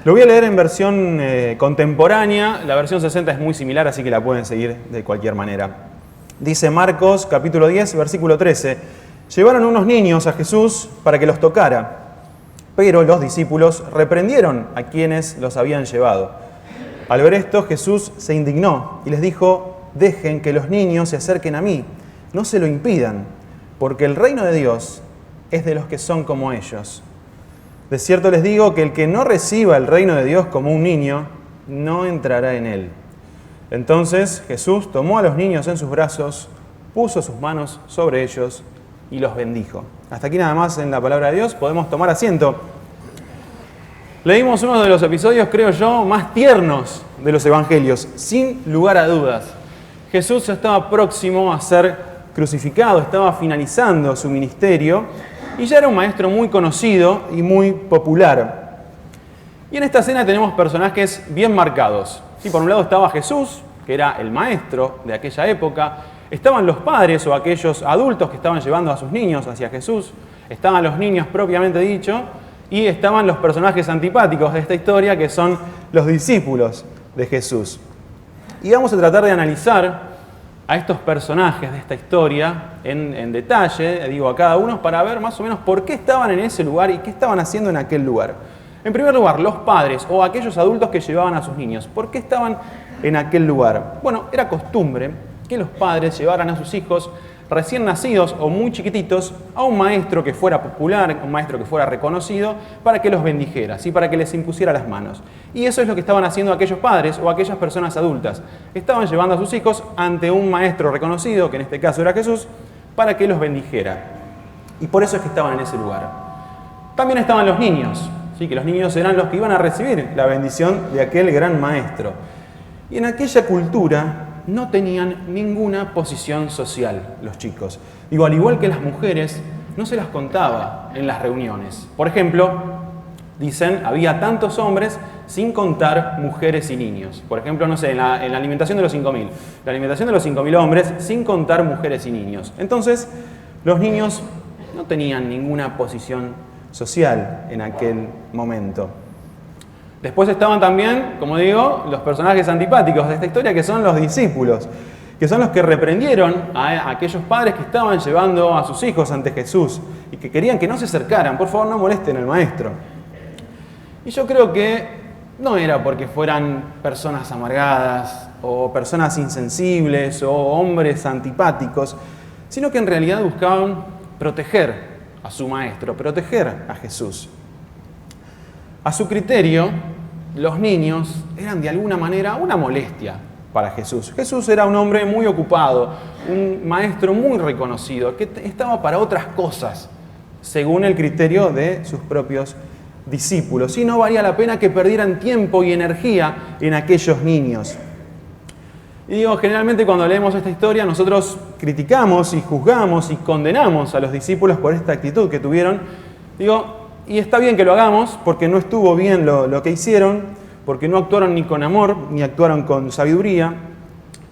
Lo voy a leer en versión contemporánea. La versión 60 es muy similar, así que la pueden seguir de cualquier manera. Dice Marcos, capítulo 10, versículo 13. Llevaron unos niños a Jesús para que los tocara, pero los discípulos reprendieron a quienes los habían llevado. Al ver esto, Jesús se indignó y les dijo: dejen que los niños se acerquen a mí, no se lo impidan, porque el reino de Dios es de los que son como ellos. De cierto les digo que el que no reciba el reino de Dios como un niño, no entrará en él. Entonces Jesús tomó a los niños en sus brazos, puso sus manos sobre ellos y los bendijo. Hasta aquí nada más en la palabra de Dios. Podemos tomar asiento. Leímos uno de los episodios, creo yo, más tiernos de los evangelios, sin lugar a dudas. Jesús ya estaba próximo a ser crucificado, estaba finalizando su ministerio y ya era un maestro muy conocido y muy popular. Y en esta escena tenemos personajes bien marcados. Sí, por un lado estaba Jesús, que era el maestro de aquella época. Estaban los padres o aquellos adultos que estaban llevando a sus niños hacia Jesús. Estaban los niños propiamente dicho. Y estaban los personajes antipáticos de esta historia, que son los discípulos de Jesús. Y vamos a tratar de analizar a estos personajes de esta historia en detalle, digo a cada uno, para ver más o menos por qué estaban en ese lugar y qué estaban haciendo en aquel lugar. En primer lugar, los padres o aquellos adultos que llevaban a sus niños, ¿por qué estaban en aquel lugar? Bueno, era costumbre que los padres llevaran a sus hijos recién nacidos o muy chiquititos a un maestro que fuera popular, un maestro que fuera reconocido, para que los bendijera, ¿sí? Para que les impusiera las manos. Y eso es lo que estaban haciendo aquellos padres o aquellas personas adultas. Estaban llevando a sus hijos ante un maestro reconocido, que en este caso era Jesús, para que los bendijera. Y por eso es que estaban en ese lugar. También estaban los niños, ¿sí? Que los niños eran los que iban a recibir la bendición de aquel gran maestro. Y en aquella cultura no tenían ninguna posición social los chicos. Digo, al igual que las mujeres, no se las contaba en las reuniones. Por ejemplo, dicen, había tantos hombres sin contar mujeres y niños. Por ejemplo, no sé, en la alimentación de los 5.000. La alimentación de los 5.000 hombres sin contar mujeres y niños. Entonces, los niños no tenían ninguna posición social en aquel momento. Después estaban también, como digo, los personajes antipáticos de esta historia, que son los discípulos, que son los que reprendieron a aquellos padres que estaban llevando a sus hijos ante Jesús y que querían que no se acercaran. Por favor, no molesten al maestro. Y yo creo que no era porque fueran personas amargadas o personas insensibles o hombres antipáticos, sino que en realidad buscaban proteger a su maestro, proteger a Jesús. A su criterio, los niños eran de alguna manera una molestia para Jesús. Jesús era un hombre muy ocupado, un maestro muy reconocido, que estaba para otras cosas, según el criterio de sus propios discípulos. Y no valía la pena que perdieran tiempo y energía en aquellos niños. Y digo, generalmente cuando leemos esta historia, nosotros criticamos y juzgamos y condenamos a los discípulos por esta actitud que tuvieron. Digo, y está bien que lo hagamos porque no estuvo bien lo que hicieron, porque no actuaron ni con amor, ni actuaron con sabiduría,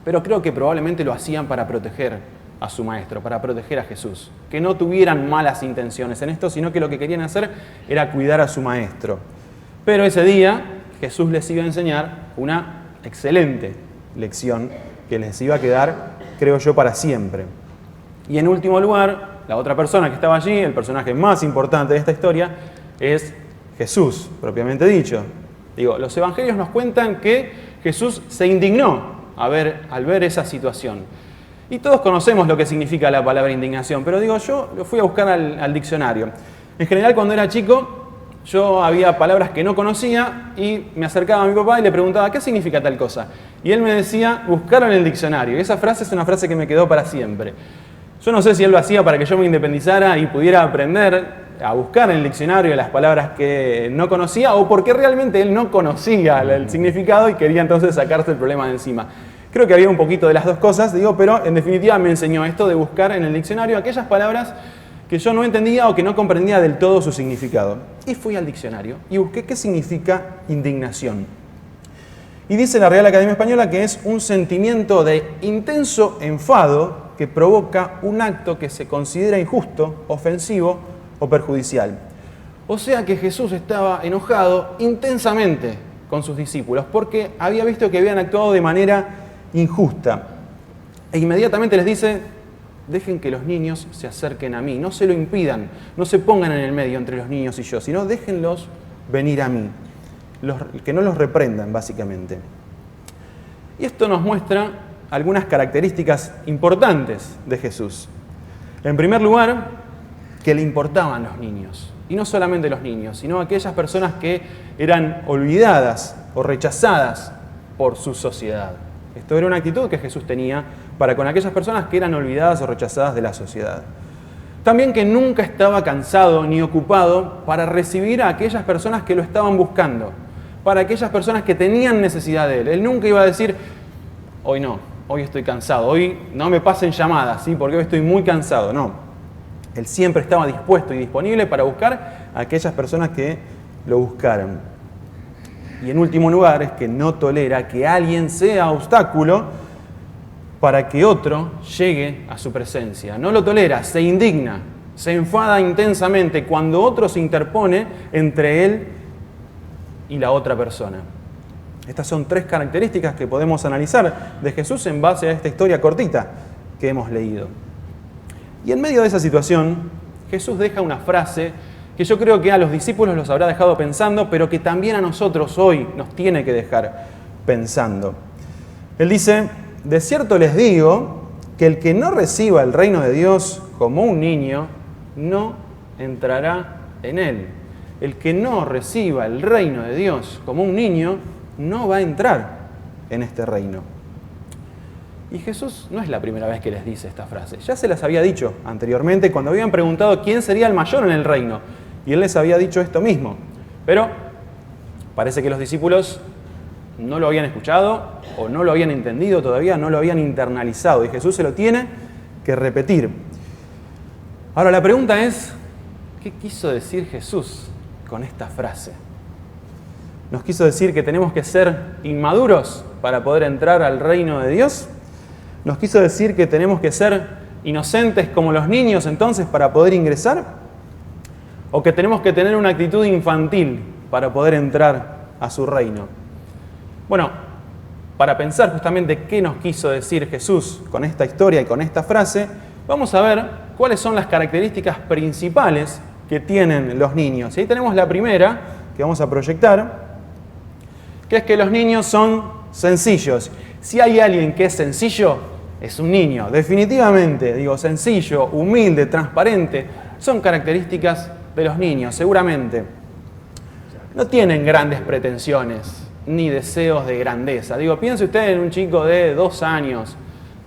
pero creo que probablemente lo hacían para proteger a su maestro, para proteger a Jesús. Que no tuvieran malas intenciones en esto, sino que lo que querían hacer era cuidar a su maestro. Pero ese día Jesús les iba a enseñar una excelente lección que les iba a quedar, creo yo, para siempre. Y en último lugar, la otra persona que estaba allí, el personaje más importante de esta historia, es Jesús, propiamente dicho. Digo, los evangelios nos cuentan que Jesús se indignó al ver esa situación. Y todos conocemos lo que significa la palabra indignación, pero digo, yo lo fui a buscar al diccionario. En general, cuando era chico, yo había palabras que no conocía y me acercaba a mi papá y le preguntaba, ¿qué significa tal cosa? Y él me decía, buscarlo en el diccionario. Y esa frase es una frase que me quedó para siempre. Yo no sé si él lo hacía para que yo me independizara y pudiera aprender a buscar en el diccionario las palabras que no conocía o porque realmente él no conocía el significado y quería entonces sacarse el problema de encima. Creo que había un poquito de las dos cosas, digo, pero en definitiva me enseñó esto de buscar en el diccionario aquellas palabras que yo no entendía o que no comprendía del todo su significado. Y fui al diccionario y busqué qué significa indignación. Y dice la Real Academia Española que es un sentimiento de intenso enfado que provoca un acto que se considera injusto, ofensivo o perjudicial. O sea que Jesús estaba enojado intensamente con sus discípulos porque había visto que habían actuado de manera injusta. E inmediatamente les dice: dejen que los niños se acerquen a mí, no se lo impidan, no se pongan en el medio entre los niños y yo, sino déjenlos venir a mí, que no los reprendan, básicamente. Y esto nos muestra algunas características importantes de Jesús. En primer lugar, que le importaban los niños. Y no solamente los niños, sino aquellas personas que eran olvidadas o rechazadas por su sociedad. Esto era una actitud que Jesús tenía para con aquellas personas que eran olvidadas o rechazadas de la sociedad. También que nunca estaba cansado ni ocupado para recibir a aquellas personas que lo estaban buscando, para aquellas personas que tenían necesidad de él. Él nunca iba a decir: hoy no, hoy estoy cansado, hoy no me pasen llamadas, ¿sí? Porque hoy estoy muy cansado. No, él siempre estaba dispuesto y disponible para buscar a aquellas personas que lo buscaran. Y en último lugar, es que no tolera que alguien sea obstáculo para que otro llegue a su presencia. No lo tolera, se indigna, se enfada intensamente cuando otro se interpone entre él y la otra persona. Estas son 3 características que podemos analizar de Jesús en base a esta historia cortita que hemos leído. Y en medio de esa situación, Jesús deja una frase que yo creo que a los discípulos los habrá dejado pensando, pero que también a nosotros hoy nos tiene que dejar pensando. Él dice: de cierto les digo que el que no reciba el reino de Dios como un niño, no entrará en él. El que no reciba el reino de Dios como un niño, no va a entrar en este reino. Y Jesús no es la primera vez que les dice esta frase. Ya se las había dicho anteriormente cuando habían preguntado quién sería el mayor en el reino. Y él les había dicho esto mismo. Pero parece que los discípulos no lo habían escuchado o no lo habían entendido todavía, no lo habían internalizado. Y Jesús se lo tiene que repetir. Ahora la pregunta es: ¿qué quiso decir Jesús con esta frase? ¿Nos quiso decir que tenemos que ser inmaduros para poder entrar al reino de Dios? ¿Nos quiso decir que tenemos que ser inocentes como los niños entonces para poder ingresar? ¿O que tenemos que tener una actitud infantil para poder entrar a su reino? Bueno, para pensar justamente qué nos quiso decir Jesús con esta historia y con esta frase, vamos a ver cuáles son las características principales que tienen los niños. Y ahí tenemos la primera que vamos a proyectar, que es que los niños son sencillos. Si hay alguien que es sencillo, es un niño. Definitivamente, digo, sencillo, humilde, transparente, son características de los niños, seguramente. No tienen grandes pretensiones, ni deseos de grandeza. Digo, piense usted en un chico de 2 años,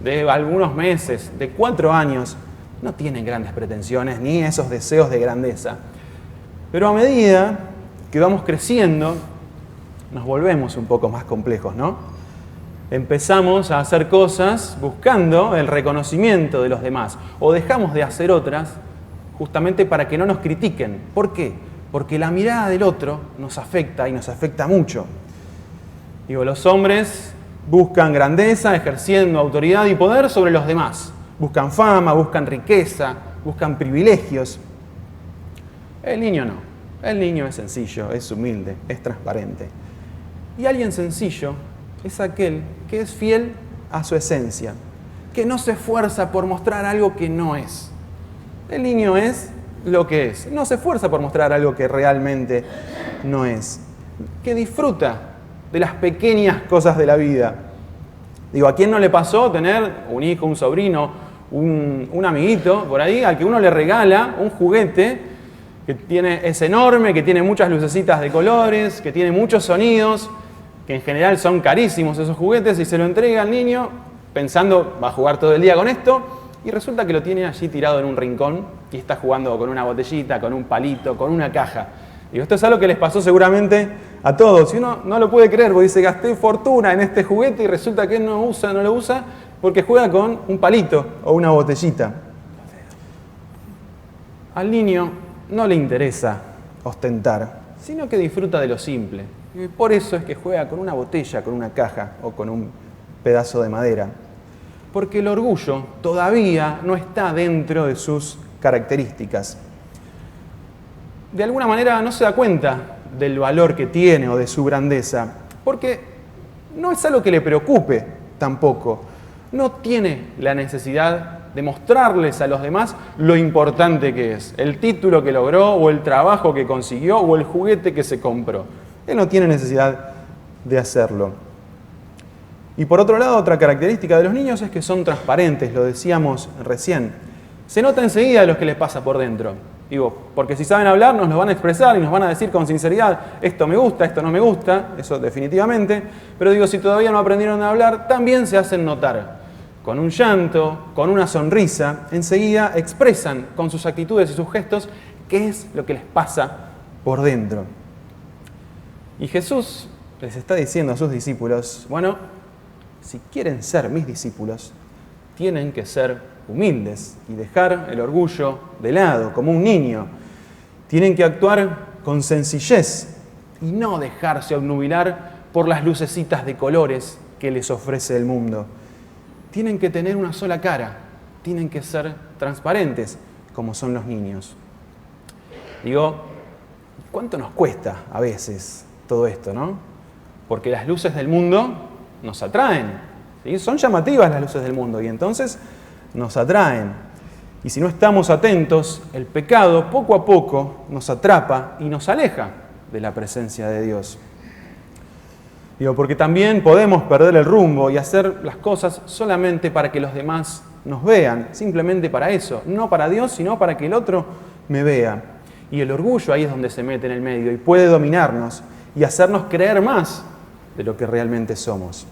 de algunos meses, de 4 años. No tienen grandes pretensiones, ni esos deseos de grandeza. Pero a medida que vamos creciendo, nos volvemos un poco más complejos, ¿no? Empezamos a hacer cosas buscando el reconocimiento de los demás, o dejamos de hacer otras justamente para que no nos critiquen. ¿Por qué? Porque la mirada del otro nos afecta y nos afecta mucho. Digo, los hombres buscan grandeza ejerciendo autoridad y poder sobre los demás. Buscan fama, buscan riqueza, buscan privilegios. El niño no. El niño es sencillo, es humilde, es transparente. Y alguien sencillo es aquel que es fiel a su esencia, que no se esfuerza por mostrar algo que no es. El niño es lo que es, no se esfuerza por mostrar algo que realmente no es, que disfruta de las pequeñas cosas de la vida. Digo, ¿a quién no le pasó tener un hijo, un sobrino, un amiguito por ahí al que uno le regala un juguete que es enorme, que tiene muchas lucecitas de colores, que tiene muchos sonidos, que en general son carísimos esos juguetes, y se lo entrega al niño pensando, va a jugar todo el día con esto, y resulta que lo tiene allí tirado en un rincón y está jugando con una botellita, con un palito, con una caja. Digo, esto es algo que les pasó seguramente a todos. Y uno no lo puede creer, porque dice, gasté fortuna en este juguete y resulta que no lo usa porque juega con un palito o una botellita. Al niño no le interesa ostentar, sino que disfruta de lo simple. Y por eso es que juega con una botella, con una caja o con un pedazo de madera. Porque el orgullo todavía no está dentro de sus características. de alguna manera no se da cuenta del valor que tiene o de su grandeza, porque no es algo que le preocupe tampoco. No tiene la necesidad de mostrarles a los demás lo importante que es, el título que logró o el trabajo que consiguió o el juguete que se compró. Él no tiene necesidad de hacerlo. Y por otro lado, otra característica de los niños es que son transparentes, lo decíamos recién. Se nota enseguida lo que les pasa por dentro. Digo, porque si saben hablar nos lo van a expresar y nos van a decir con sinceridad, esto me gusta, esto no me gusta, eso definitivamente. Pero digo, si todavía no aprendieron a hablar, también se hacen notar. Con un llanto, con una sonrisa, enseguida expresan con sus actitudes y sus gestos qué es lo que les pasa por dentro. Y Jesús les está diciendo a sus discípulos, bueno, si quieren ser mis discípulos, tienen que ser humildes y dejar el orgullo de lado, como un niño. Tienen que actuar con sencillez y no dejarse obnubilar por las lucecitas de colores que les ofrece el mundo. Tienen que tener una sola cara, tienen que ser transparentes, como son los niños. Digo, ¿cuánto nos cuesta a veces todo esto, no? Porque las luces del mundo nos atraen, ¿sí? Son llamativas las luces del mundo y entonces nos atraen. Y si no estamos atentos, el pecado poco a poco nos atrapa y nos aleja de la presencia de Dios. Digo, porque también podemos perder el rumbo y hacer las cosas solamente para que los demás nos vean, simplemente para eso, no para Dios, sino para que el otro me vea. Y el orgullo ahí es donde se mete en el medio y puede dominarnos y hacernos creer más de lo que realmente somos.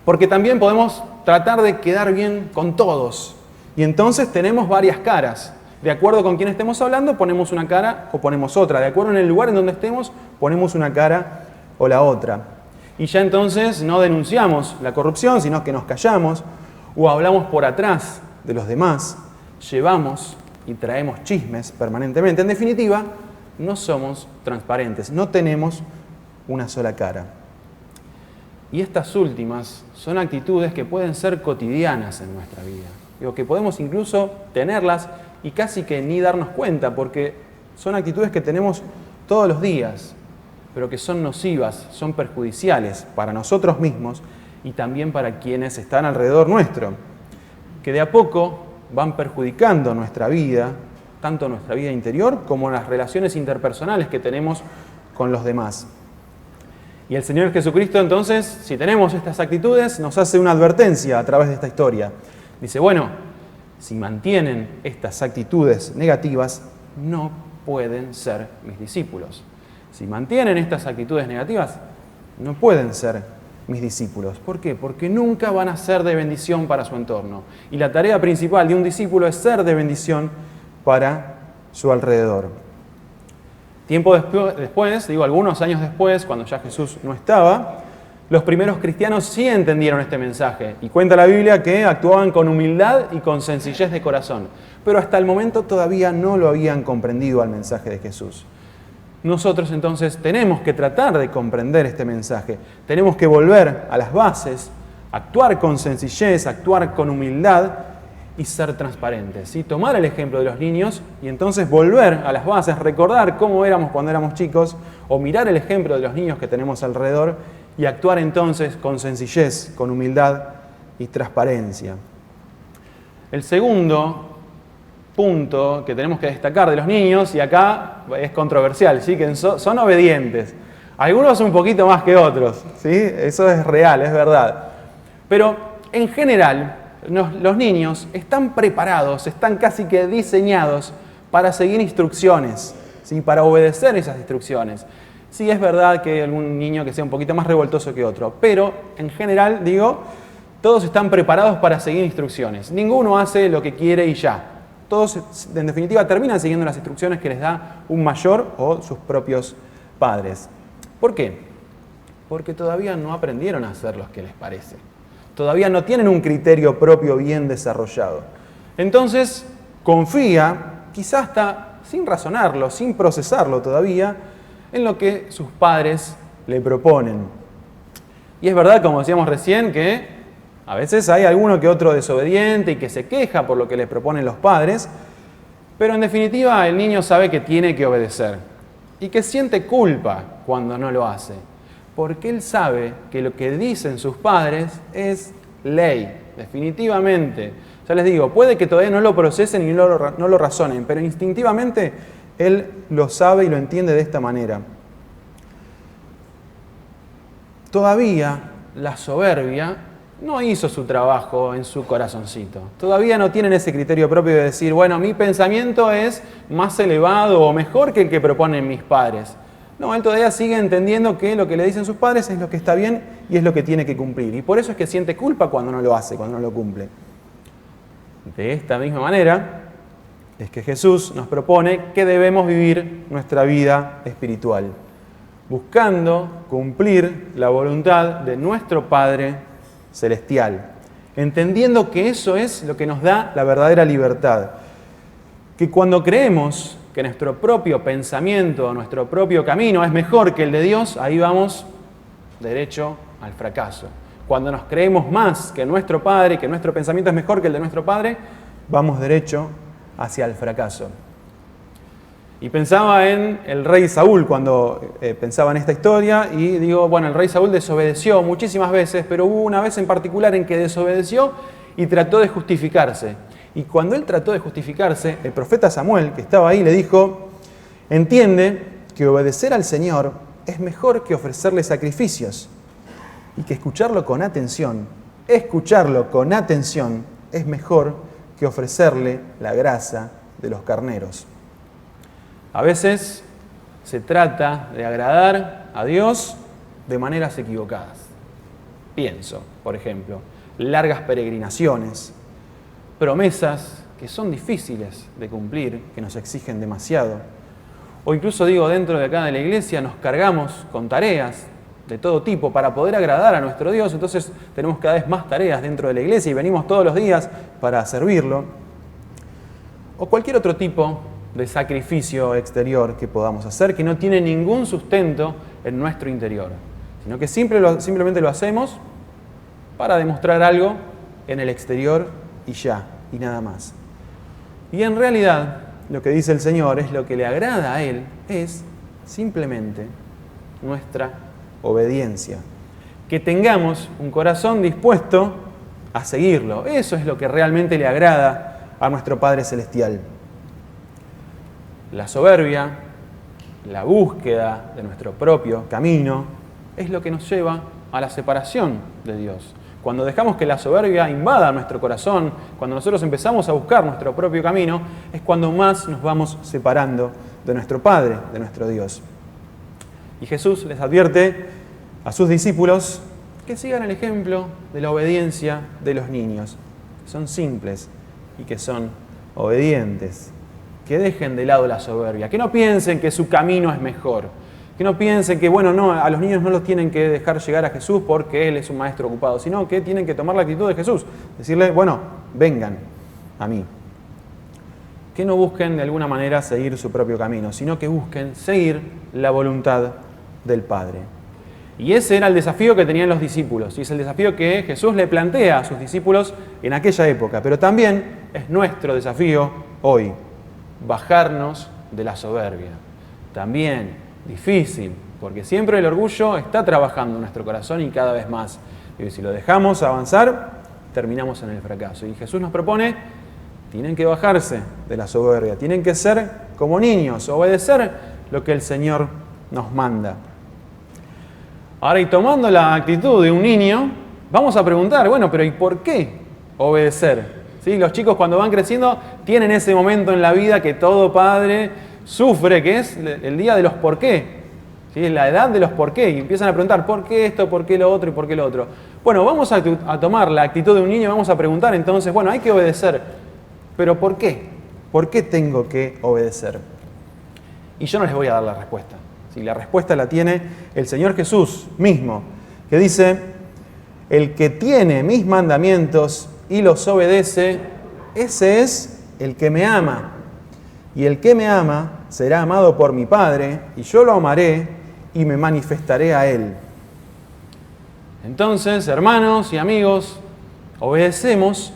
Porque también podemos tratar de quedar bien con todos y entonces tenemos varias caras. De acuerdo con quién estemos hablando, ponemos una cara o ponemos otra. De acuerdo en el lugar en donde estemos, ponemos una cara o la otra. Y ya entonces no denunciamos la corrupción, sino que nos callamos o hablamos por atrás de los demás, llevamos y traemos chismes permanentemente. En definitiva, no somos transparentes, no tenemos una sola cara. Y estas últimas son actitudes que pueden ser cotidianas en nuestra vida. Digo, que podemos incluso tenerlas y casi que ni darnos cuenta, porque son actitudes que tenemos todos los días, pero que son nocivas, son perjudiciales para nosotros mismos y también para quienes están alrededor nuestro, que de a poco van perjudicando nuestra vida, tanto nuestra vida interior como las relaciones interpersonales que tenemos con los demás. Y el Señor Jesucristo entonces, si tenemos estas actitudes, nos hace una advertencia a través de esta historia. Dice, bueno, si mantienen estas actitudes negativas, no pueden ser mis discípulos. Si mantienen estas actitudes negativas, no pueden ser mis discípulos. ¿Por qué? Porque nunca van a ser de bendición para su entorno. Y la tarea principal de un discípulo es ser de bendición para su alrededor. Tiempo después, digo algunos años después, cuando ya Jesús no estaba, los primeros cristianos sí entendieron este mensaje. Y cuenta la Biblia que actuaban con humildad y con sencillez de corazón. Pero hasta el momento todavía no lo habían comprendido al mensaje de Jesús. Nosotros entonces tenemos que tratar de comprender este mensaje. Tenemos que volver a las bases, actuar con sencillez, actuar con humildad y ser transparentes. ¿Sí? Tomar el ejemplo de los niños y entonces volver a las bases, recordar cómo éramos cuando éramos chicos o mirar el ejemplo de los niños que tenemos alrededor y actuar entonces con sencillez, con humildad y transparencia. El segundo punto que tenemos que destacar de los niños, y acá es controversial, ¿sí? Que son obedientes. Algunos un poquito más que otros, ¿sí? Eso es real, es verdad. Pero en general, los niños están preparados, están casi que diseñados para seguir instrucciones, ¿sí? Para obedecer esas instrucciones. Sí, es verdad que hay algún niño que sea un poquito más revoltoso que otro, pero en general, digo, todos están preparados para seguir instrucciones. Ninguno hace lo que quiere y ya. Todos, en definitiva, terminan siguiendo las instrucciones que les da un mayor o sus propios padres. ¿Por qué? Porque todavía no aprendieron a hacer lo que les parece. Todavía no tienen un criterio propio bien desarrollado. Entonces, confía, quizás hasta sin razonarlo, sin procesarlo todavía, en lo que sus padres le proponen. Y es verdad, como decíamos recién, que a veces hay alguno que otro desobediente y que se queja por lo que les proponen los padres, Pero en definitiva, el niño sabe que tiene que obedecer y que siente culpa cuando no lo hace, porque él sabe que lo que dicen sus padres es ley, definitivamente. Ya les digo, puede que todavía no lo procesen y no lo razonen, pero instintivamente él lo sabe y lo entiende de esta manera. Todavía la soberbia no hizo su trabajo en su corazoncito. Todavía no tienen ese criterio propio de decir, bueno, mi pensamiento es más elevado o mejor que el que proponen mis padres. No, él todavía sigue entendiendo que lo que le dicen sus padres es lo que está bien y es lo que tiene que cumplir. Y por eso es que siente culpa cuando no lo hace, cuando no lo cumple. De esta misma manera es que Jesús nos propone que debemos vivir nuestra vida espiritual, buscando cumplir la voluntad de nuestro Padre Celestial, entendiendo que eso es lo que nos da la verdadera libertad. Que cuando creemos que nuestro propio pensamiento, nuestro propio camino es mejor que el de Dios, ahí vamos derecho al fracaso. Cuando nos creemos más que nuestro Padre, que nuestro pensamiento es mejor que el de nuestro Padre, vamos derecho hacia el fracaso. Y pensaba en el rey Saúl cuando pensaba en esta historia y digo, bueno, el rey Saúl desobedeció muchísimas veces, pero hubo una vez en particular en que desobedeció y trató de justificarse. Y cuando él trató de justificarse, el profeta Samuel, que estaba ahí, le dijo, entiende que obedecer al Señor es mejor que ofrecerle sacrificios y que escucharlo con atención es mejor que ofrecerle la grasa de los carneros. A veces se trata de agradar a Dios de maneras equivocadas. Pienso, por ejemplo, largas peregrinaciones, promesas que son difíciles de cumplir, que nos exigen demasiado. O incluso digo, dentro de acá de la iglesia nos cargamos con tareas de todo tipo para poder agradar a nuestro Dios, entonces tenemos cada vez más tareas dentro de la iglesia y venimos todos los días para servirlo. O cualquier otro tipo de sacrificio exterior que podamos hacer que no tiene ningún sustento en nuestro interior, sino que simplemente lo hacemos para demostrar algo en el exterior y ya, y nada más. Y en realidad, lo que dice el Señor es lo que le agrada a Él, es simplemente nuestra obediencia. Que tengamos un corazón dispuesto a seguirlo. Eso es lo que realmente le agrada a nuestro Padre Celestial. La soberbia, la búsqueda de nuestro propio camino, es lo que nos lleva a la separación de Dios. Cuando dejamos que la soberbia invada nuestro corazón, cuando nosotros empezamos a buscar nuestro propio camino, es cuando más nos vamos separando de nuestro Padre, de nuestro Dios. Y Jesús les advierte a sus discípulos que sigan el ejemplo de la obediencia de los niños, que son simples y que son obedientes. Que dejen de lado la soberbia, que no piensen que su camino es mejor, que no piensen que, bueno, no, a los niños no los tienen que dejar llegar a Jesús porque Él es un maestro ocupado, sino que tienen que tomar la actitud de Jesús, decirle, bueno, vengan a mí. Que no busquen de alguna manera seguir su propio camino, sino que busquen seguir la voluntad del Padre. Y ese era el desafío que tenían los discípulos, y es el desafío que Jesús le plantea a sus discípulos en aquella época, pero también es nuestro desafío hoy. Bajarnos de la soberbia. También difícil, porque siempre el orgullo está trabajando en nuestro corazón y cada vez más. Y si lo dejamos avanzar, terminamos en el fracaso. Y Jesús nos propone, tienen que bajarse de la soberbia, tienen que ser como niños, obedecer lo que el Señor nos manda. Ahora, y tomando la actitud de un niño, vamos a preguntar, bueno, pero ¿y por qué obedecer? ¿Sí? Los chicos cuando van creciendo tienen ese momento en la vida que todo padre sufre, que es el día de los por qué. ¿Sí? La edad de los por qué. Y empiezan a preguntar por qué esto, por qué lo otro y por qué lo otro. Bueno, vamos a tomar la actitud de un niño y vamos a preguntar entonces, bueno, hay que obedecer. ¿Pero por qué? ¿Por qué tengo que obedecer? Y yo no les voy a dar la respuesta. ¿Sí? La respuesta la tiene el Señor Jesús mismo, que dice, el que tiene mis mandamientos y los obedece, ese es el que me ama. Y el que me ama será amado por mi Padre, y yo lo amaré y me manifestaré a Él. Entonces, hermanos y amigos, obedecemos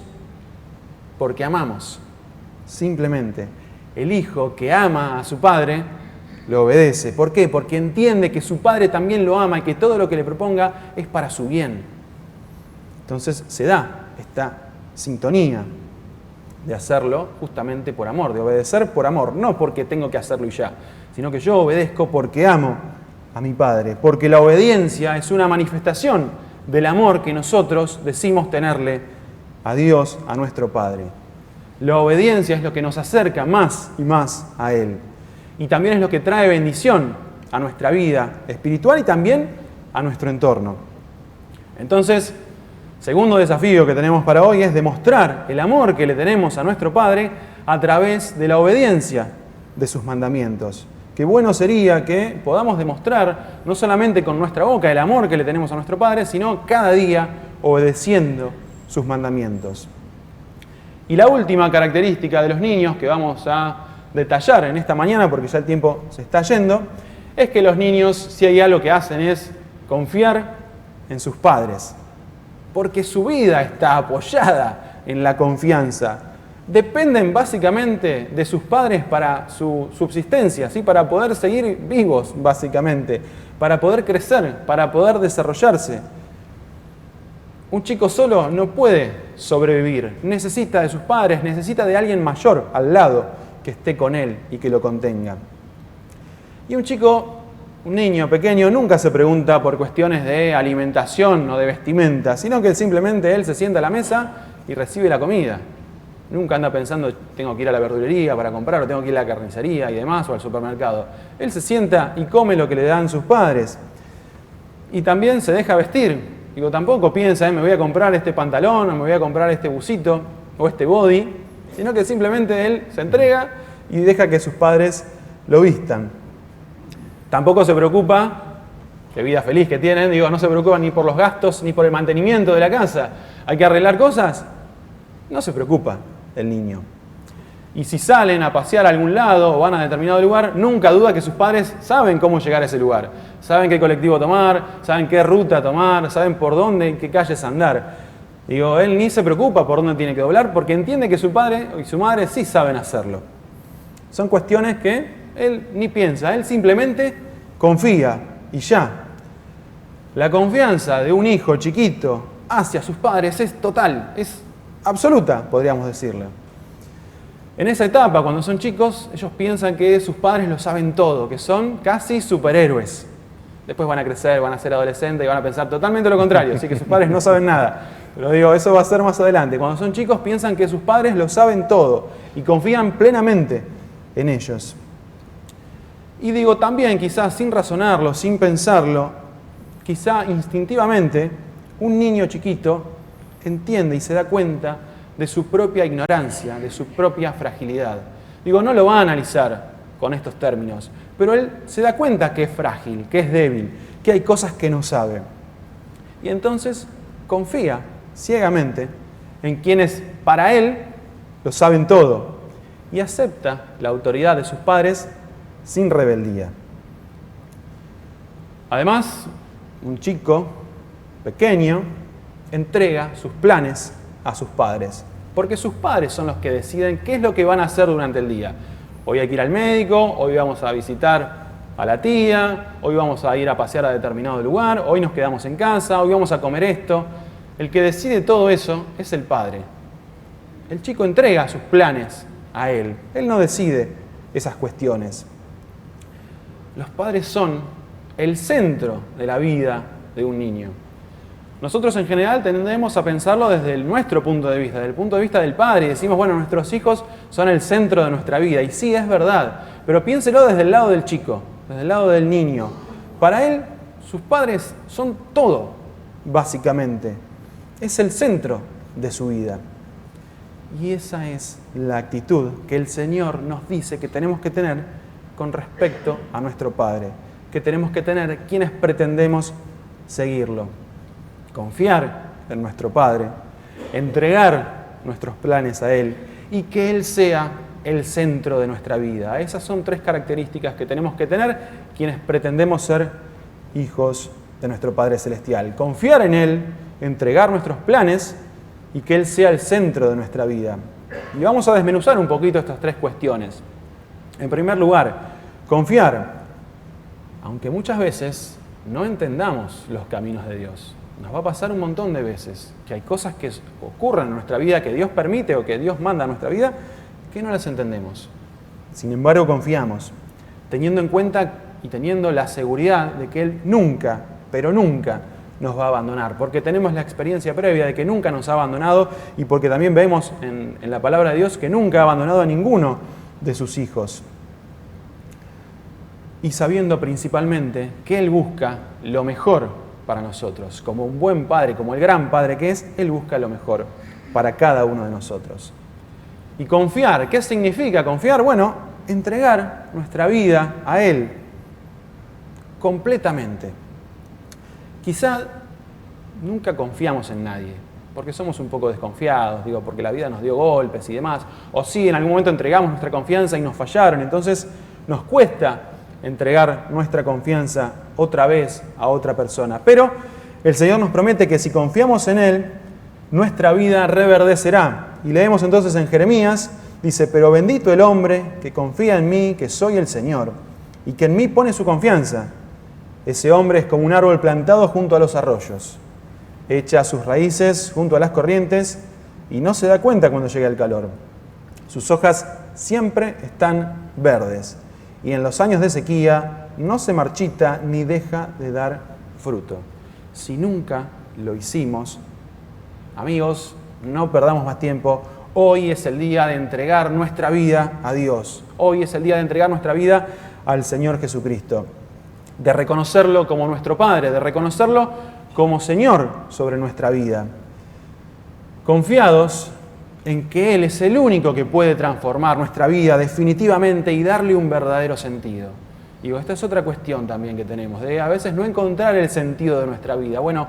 porque amamos, simplemente. El hijo que ama a su padre, lo obedece. ¿Por qué? Porque entiende que su padre también lo ama y que todo lo que le proponga es para su bien. Entonces se da esta sintonía de hacerlo justamente por amor, de obedecer por amor, no porque tengo que hacerlo y ya, sino que yo obedezco porque amo a mi Padre, porque la obediencia es una manifestación del amor que nosotros decimos tenerle a Dios, a nuestro Padre. La obediencia es lo que nos acerca más y más a Él. Y también es lo que trae bendición a nuestra vida espiritual y también a nuestro entorno. Entonces, segundo desafío que tenemos para hoy es demostrar el amor que le tenemos a nuestro Padre a través de la obediencia de sus mandamientos. Qué bueno sería que podamos demostrar no solamente con nuestra boca el amor que le tenemos a nuestro Padre, sino cada día obedeciendo sus mandamientos. Y la última característica de los niños que vamos a detallar en esta mañana, porque ya el tiempo se está yendo, es que los niños, si hay algo que hacen, es confiar en sus padres. Porque su vida está apoyada en la confianza. Dependen básicamente de sus padres para su subsistencia, ¿sí? Para poder seguir vivos, básicamente, para poder crecer, para poder desarrollarse. Un chico solo no puede sobrevivir, necesita de sus padres, necesita de alguien mayor al lado que esté con él y que lo contenga. Y un niño pequeño nunca se pregunta por cuestiones de alimentación o de vestimenta, sino que simplemente él se sienta a la mesa y recibe la comida. Nunca anda pensando, tengo que ir a la verdulería para comprar, o tengo que ir a la carnicería y demás, o al supermercado. Él se sienta y come lo que le dan sus padres. Y también se deja vestir. Digo, tampoco piensa, me voy a comprar este pantalón, o me voy a comprar este busito, o este body, sino que simplemente él se entrega y deja que sus padres lo vistan. Tampoco se preocupa, qué vida feliz que tienen, no se preocupa ni por los gastos, ni por el mantenimiento de la casa. ¿Hay que arreglar cosas? No se preocupa el niño. Y si salen a pasear a algún lado o van a determinado lugar, nunca duda que sus padres saben cómo llegar a ese lugar. Saben qué colectivo tomar, saben qué ruta tomar, saben por dónde, en qué calles andar. Él ni se preocupa por dónde tiene que doblar porque entiende que su padre y su madre sí saben hacerlo. Son cuestiones que él ni piensa, él simplemente confía y ya. La confianza de un hijo chiquito hacia sus padres es total, es absoluta, podríamos decirle. En esa etapa, cuando son chicos, ellos piensan que sus padres lo saben todo, que son casi superhéroes. Después van a crecer, van a ser adolescentes y van a pensar totalmente lo contrario, así que sus padres no saben nada. Pero eso va a ser más adelante. Cuando son chicos piensan que sus padres lo saben todo y confían plenamente en ellos. Y también quizás sin razonarlo, sin pensarlo, quizá instintivamente, un niño chiquito entiende y se da cuenta de su propia ignorancia, de su propia fragilidad. No lo va a analizar con estos términos, pero él se da cuenta que es frágil, que es débil, que hay cosas que no sabe. Y entonces confía ciegamente en quienes para él lo saben todo y acepta la autoridad de sus padres sin rebeldía. Además, un chico pequeño entrega sus planes a sus padres, porque sus padres son los que deciden qué es lo que van a hacer durante el día. Hoy hay que ir al médico, hoy vamos a visitar a la tía, hoy vamos a ir a pasear a determinado lugar, hoy nos quedamos en casa, hoy vamos a comer esto. El que decide todo eso es el padre. El chico entrega sus planes a él. Él no decide esas cuestiones. Los padres son el centro de la vida de un niño. Nosotros en general tendemos a pensarlo desde nuestro punto de vista, desde el punto de vista del padre, y decimos, nuestros hijos son el centro de nuestra vida. Y sí, es verdad, pero piénselo desde el lado del chico, desde el lado del niño. Para él, sus padres son todo, básicamente. Es el centro de su vida. Y esa es la actitud que el Señor nos dice que tenemos que tener con respecto a nuestro Padre, que tenemos que tener quienes pretendemos seguirlo. Confiar en nuestro Padre, entregar nuestros planes a Él y que Él sea el centro de nuestra vida. Esas son 3 características que tenemos que tener quienes pretendemos ser hijos de nuestro Padre Celestial. Confiar en Él, entregar nuestros planes y que Él sea el centro de nuestra vida. Y vamos a desmenuzar un poquito estas 3 cuestiones. En primer lugar, confiar, aunque muchas veces no entendamos los caminos de Dios. Nos va a pasar un montón de veces que hay cosas que ocurren en nuestra vida, que Dios permite o que Dios manda a nuestra vida, que no las entendemos. Sin embargo, confiamos, teniendo en cuenta y teniendo la seguridad de que Él nunca, pero nunca nos va a abandonar, porque tenemos la experiencia previa de que nunca nos ha abandonado y porque también vemos en la palabra de Dios que nunca ha abandonado a ninguno de sus hijos. Y sabiendo principalmente que Él busca lo mejor para nosotros. Como un buen padre, como el gran padre que es, Él busca lo mejor para cada uno de nosotros. Y confiar, ¿qué significa confiar? Bueno, entregar nuestra vida a Él completamente. Quizá nunca confiamos en nadie, porque somos un poco desconfiados, porque la vida nos dio golpes y demás. O sí, en algún momento entregamos nuestra confianza y nos fallaron, entonces nos cuesta entregar nuestra confianza otra vez a otra persona. Pero el Señor nos promete que si confiamos en Él, nuestra vida reverdecerá. Y leemos entonces en Jeremías, dice, pero bendito el hombre que confía en mí, que soy el Señor, y que en mí pone su confianza. Ese hombre es como un árbol plantado junto a los arroyos, echa sus raíces junto a las corrientes y no se da cuenta cuando llega el calor. Sus hojas siempre están verdes y en los años de sequía no se marchita ni deja de dar fruto. Si nunca lo hicimos, amigos, no perdamos más tiempo. Hoy es el día de entregar nuestra vida a Dios. Hoy es el día de entregar nuestra vida al Señor Jesucristo. De reconocerlo como nuestro Padre, de reconocerlo como Señor sobre nuestra vida. Confiados en que Él es el único que puede transformar nuestra vida definitivamente y darle un verdadero sentido. Digo, esta es otra cuestión también que tenemos, de a veces no encontrar el sentido de nuestra vida. Bueno,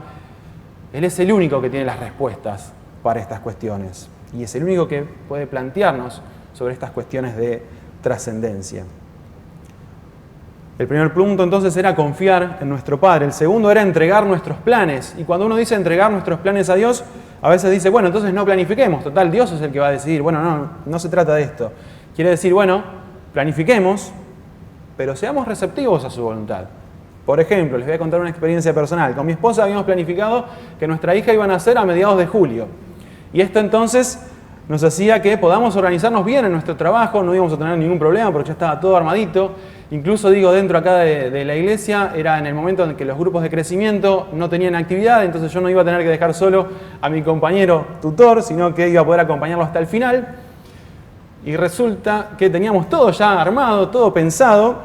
Él es el único que tiene las respuestas para estas cuestiones y es el único que puede plantearnos sobre estas cuestiones de trascendencia. El primer punto entonces era confiar en nuestro Padre. El segundo era entregar nuestros planes. Y cuando uno dice entregar nuestros planes a Dios, a veces dice, bueno, entonces no planifiquemos. Total, Dios es el que va a decidir. Bueno, no se trata de esto. Quiere decir, bueno, planifiquemos, pero seamos receptivos a su voluntad. Por ejemplo, les voy a contar una experiencia personal. Con mi esposa habíamos planificado que nuestra hija iba a nacer a mediados de julio. Y esto entonces nos hacía que podamos organizarnos bien en nuestro trabajo, no íbamos a tener ningún problema porque ya estaba todo armadito. Incluso dentro acá de la iglesia, era en el momento en que los grupos de crecimiento no tenían actividad, entonces yo no iba a tener que dejar solo a mi compañero tutor, sino que iba a poder acompañarlo hasta el final. Y resulta que teníamos todo ya armado, todo pensado,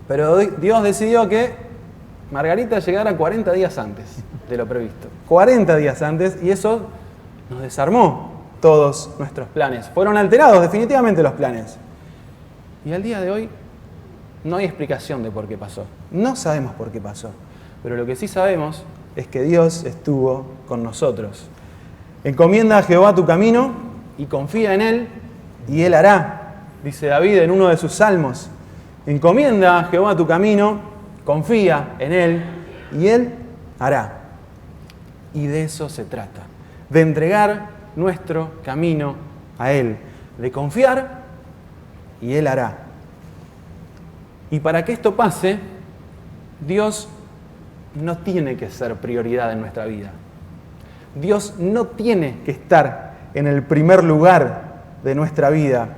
pero Dios decidió que Margarita llegara 40 días antes de lo previsto. 40 días antes, y eso nos desarmó todos nuestros planes. Fueron alterados definitivamente los planes. Y al día de hoy no hay explicación de por qué pasó. No sabemos por qué pasó. Pero lo que sí sabemos es que Dios estuvo con nosotros. Encomienda a Jehová tu camino y confía en Él y Él hará. Dice David en uno de sus salmos. Encomienda a Jehová tu camino, confía en Él y Él hará. Y de eso se trata. De entregar nuestro camino a Él. De confiar y Él hará. Y para que esto pase, Dios no tiene que ser prioridad en nuestra vida. Dios no tiene que estar en el primer lugar de nuestra vida.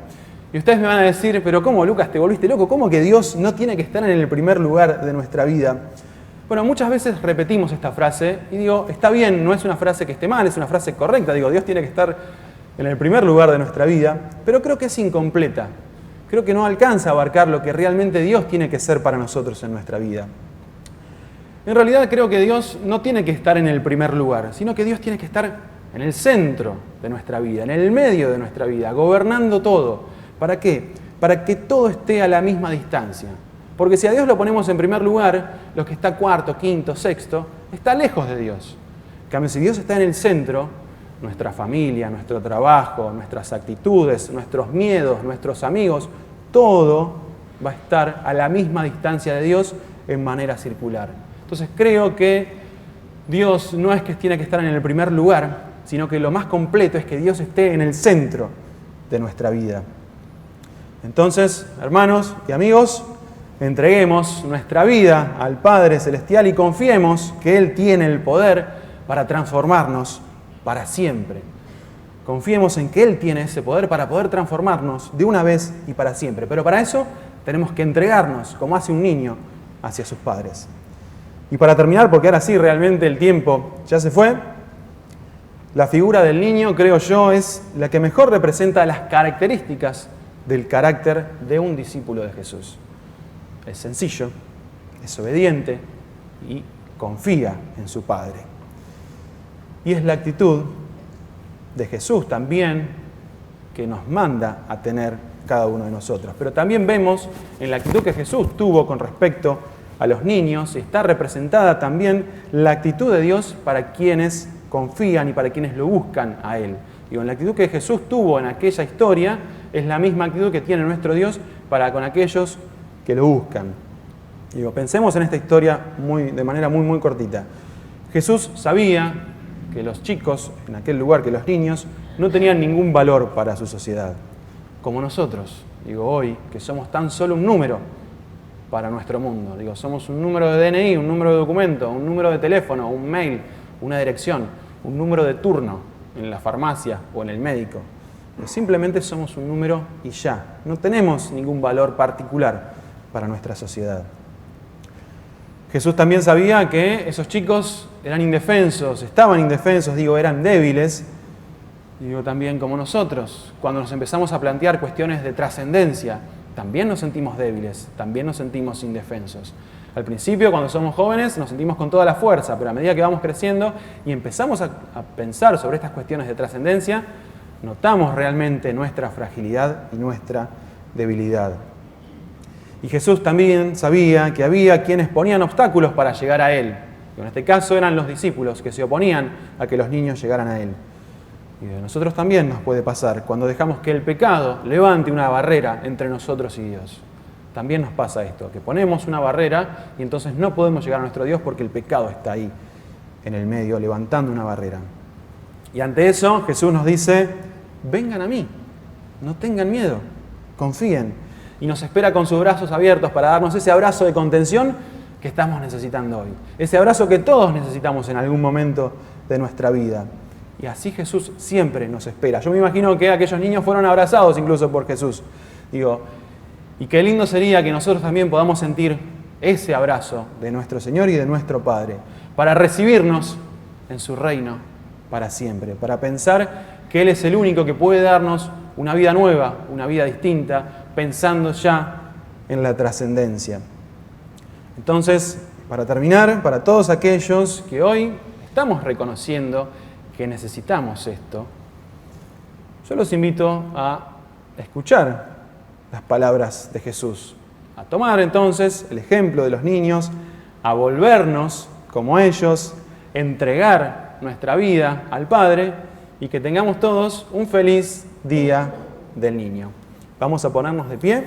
Y ustedes me van a decir, pero ¿cómo, Lucas, te volviste loco? ¿Cómo que Dios no tiene que estar en el primer lugar de nuestra vida? Bueno, muchas veces repetimos esta frase y digo, está bien, no es una frase que esté mal, es una frase correcta. Digo, Dios tiene que estar en el primer lugar de nuestra vida, pero creo que es incompleta. Creo que no alcanza a abarcar lo que realmente Dios tiene que ser para nosotros en nuestra vida. En realidad creo que Dios no tiene que estar en el primer lugar, sino que Dios tiene que estar en el centro de nuestra vida, en el medio de nuestra vida, gobernando todo. ¿Para qué? Para que todo esté a la misma distancia. Porque si a Dios lo ponemos en primer lugar, lo que está cuarto, quinto, sexto, está lejos de Dios. En cambio, si Dios está en el centro, nuestra familia, nuestro trabajo, nuestras actitudes, nuestros miedos, nuestros amigos, todo va a estar a la misma distancia de Dios en manera circular. Entonces creo que Dios no es que tiene que estar en el primer lugar, sino que lo más completo es que Dios esté en el centro de nuestra vida. Entonces, hermanos y amigos, entreguemos nuestra vida al Padre Celestial y confiemos que Él tiene el poder para transformarnos para siempre. Confiemos en que Él tiene ese poder para poder transformarnos de una vez y para siempre. Pero para eso tenemos que entregarnos, como hace un niño, hacia sus padres. Y para terminar, porque ahora sí realmente el tiempo ya se fue, la figura del niño, creo yo, es la que mejor representa las características del carácter de un discípulo de Jesús. Es sencillo, es obediente y confía en su Padre. Y es la actitud de Jesús también que nos manda a tener cada uno de nosotros. Pero también vemos en la actitud que Jesús tuvo con respecto a los niños, está representada también la actitud de Dios para quienes confían y para quienes lo buscan a Él. En la actitud que Jesús tuvo en aquella historia es la misma actitud que tiene nuestro Dios para con aquellos que lo buscan. Pensemos en esta historia de manera muy cortita. Jesús sabía que los chicos, en aquel lugar, que los niños, no tenían ningún valor para su sociedad. Como nosotros, hoy, que somos tan solo un número para nuestro mundo. Somos un número de DNI, un número de documento, un número de teléfono, un mail, una dirección, un número de turno en la farmacia o en el médico. Simplemente somos un número y ya. No tenemos ningún valor particular para nuestra sociedad. Jesús también sabía que esos chicos eran indefensos, estaban indefensos, eran débiles, también como nosotros. Cuando nos empezamos a plantear cuestiones de trascendencia, también nos sentimos débiles, también nos sentimos indefensos. Al principio, cuando somos jóvenes, nos sentimos con toda la fuerza, pero a medida que vamos creciendo y empezamos a pensar sobre estas cuestiones de trascendencia, notamos realmente nuestra fragilidad y nuestra debilidad. Y Jesús también sabía que había quienes ponían obstáculos para llegar a Él. Y en este caso eran los discípulos que se oponían a que los niños llegaran a Él. Y a nosotros también nos puede pasar cuando dejamos que el pecado levante una barrera entre nosotros y Dios. También nos pasa esto, que ponemos una barrera y entonces no podemos llegar a nuestro Dios porque el pecado está ahí, en el medio, levantando una barrera. Y ante eso Jesús nos dice, vengan a mí, no tengan miedo, confíen. Y nos espera con sus brazos abiertos para darnos ese abrazo de contención que estamos necesitando hoy. Ese abrazo que todos necesitamos en algún momento de nuestra vida. Y así Jesús siempre nos espera. Yo me imagino que aquellos niños fueron abrazados incluso por Jesús. Y qué lindo sería que nosotros también podamos sentir ese abrazo de nuestro Señor y de nuestro Padre, para recibirnos en su reino para siempre, para pensar que Él es el único que puede darnos una vida nueva, una vida distinta, pensando ya en la trascendencia. Entonces, para terminar, para todos aquellos que hoy estamos reconociendo que necesitamos esto, yo los invito a escuchar las palabras de Jesús, a tomar entonces el ejemplo de los niños, a volvernos como ellos, entregar nuestra vida al Padre y que tengamos todos un feliz Día del Niño. Vamos a ponernos de pie.